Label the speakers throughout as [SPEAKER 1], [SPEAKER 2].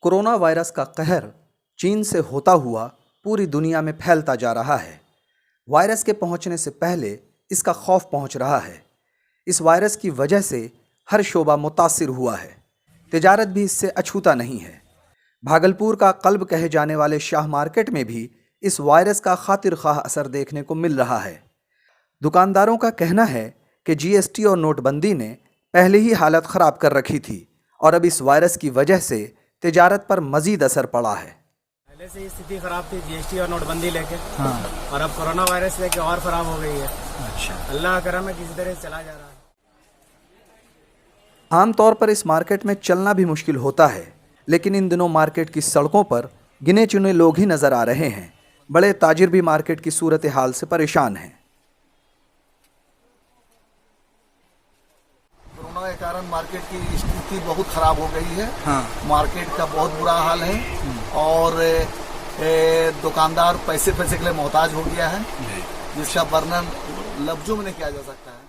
[SPEAKER 1] Corona virus का कहर चीन से होता हुआ पूरी दुनिया में फैलता जा रहा है। वायरस के पहुंचने से पहले इसका खौफ पहुंच रहा है। इस वायरस की वजह से हर शोबा मुतासिर हुआ है। तिजारत भी इससे अछूता नहीं है। भागलपुर का कल्ब कहे जाने वाले शाह मार्केट में भी इस वायरस का खातिर ख्वाह असर देखने को मिल रहा है। दुकानदारों का कहना है कि जीएसटी और नोटबंदी ने पहले ही हालत ख़राब कर रखी थी और अब इस वायरस की वजह से तिजारत पर मज़ीद असर पड़ा है।
[SPEAKER 2] पहले से ही स्थिति खराब थी जीएसटी और नोटबंदी लेके। और अब कोरोना वायरस लेके और खराब हो गई है। अच्छा, अल्लाह का करम है, किसी तरह चला जा रहा है।
[SPEAKER 1] आमतौर पर इस मार्केट में चलना भी मुश्किल होता है, लेकिन इन दिनों मार्केट की सड़कों पर गिने चुने लोग ही नज़र आ रहे हैं। बड़े ताजिर भी मार्केट की सूरत हाल से परेशान हैं।
[SPEAKER 3] कोरोना के कारण मार्केट की स्थिति बहुत खराब हो गई है। मार्केट का बहुत बुरा हाल है और दुकानदार पैसे के लिए मोहताज हो गया है, जिसका वर्णन लफ्जों में नहीं किया जा सकता है।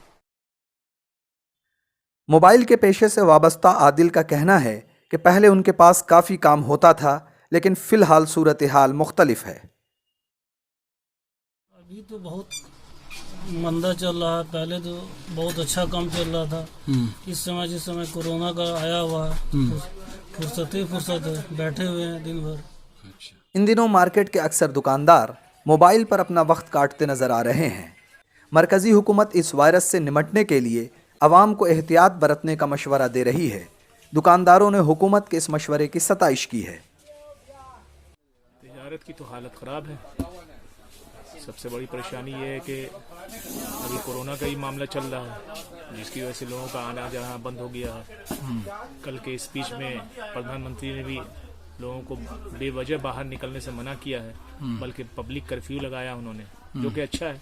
[SPEAKER 1] मोबाइल के पेशे से वाबस्ता आदिल का कहना है कि पहले उनके पास काफ़ी काम होता था, लेकिन फ़िलहाल सूरत हाल मुख्तलिफ है।
[SPEAKER 4] अभी तो बहुत मंदा चल रहा है, पहले तो बहुत अच्छा काम चल रहा था। इस समय जिस समय कोरोना का आया हुआ है, फुर्सत है, बैठे हुए हैं दिन भर।
[SPEAKER 1] इन दिनों मार्केट के अक्सर दुकानदार मोबाइल पर अपना वक्त काटते नजर आ रहे हैं। मरकजी हुकूमत इस वायरस से निमटने के लिए अवाम को एहतियात बरतने का मशवरा दे रही है। दुकानदारों ने हुकूमत के इस मशवरे की सताइश की है।
[SPEAKER 5] तिजारत की तो हालत ख़राब है। सबसे बड़ी परेशानी ये है कि अभी कोरोना का ही मामला चल रहा है, जिसकी वजह से लोगों का आना जाना बंद हो गया है। कल के स्पीच में प्रधानमंत्री ने भी लोगों को बेवजह बाहर निकलने से मना किया है, बल्कि पब्लिक कर्फ्यू लगाया उन्होंने, जो कि अच्छा है।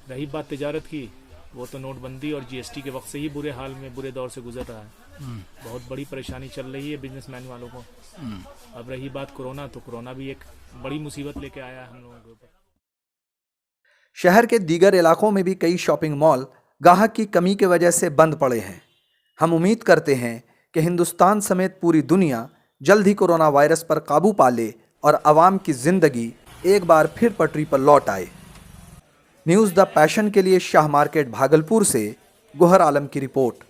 [SPEAKER 5] रही बात तिजारत की, वो तो नोटबंदी और जीएसटी के वक्त से ही बुरे दौर से गुजर रहा है। बहुत बड़ी परेशानी चल रही है बिजनेसमैन वालों को। अब रही बात कोरोना, तो कोरोना भी एक बड़ी मुसीबत लेके आया है हम लोगों के ऊपर।
[SPEAKER 1] शहर के दीगर इलाकों में भी कई शॉपिंग मॉल गाहक की कमी की वजह से बंद पड़े हैं। हम उम्मीद करते हैं कि हिंदुस्तान समेत पूरी दुनिया जल्द ही कोरोना वायरस पर काबू पा ले और आवाम की जिंदगी एक बार फिर पटरी पर लौट आए। न्यूज़ द पैशन के लिए शाह मार्केट भागलपुर से गोहर आलम की रिपोर्ट।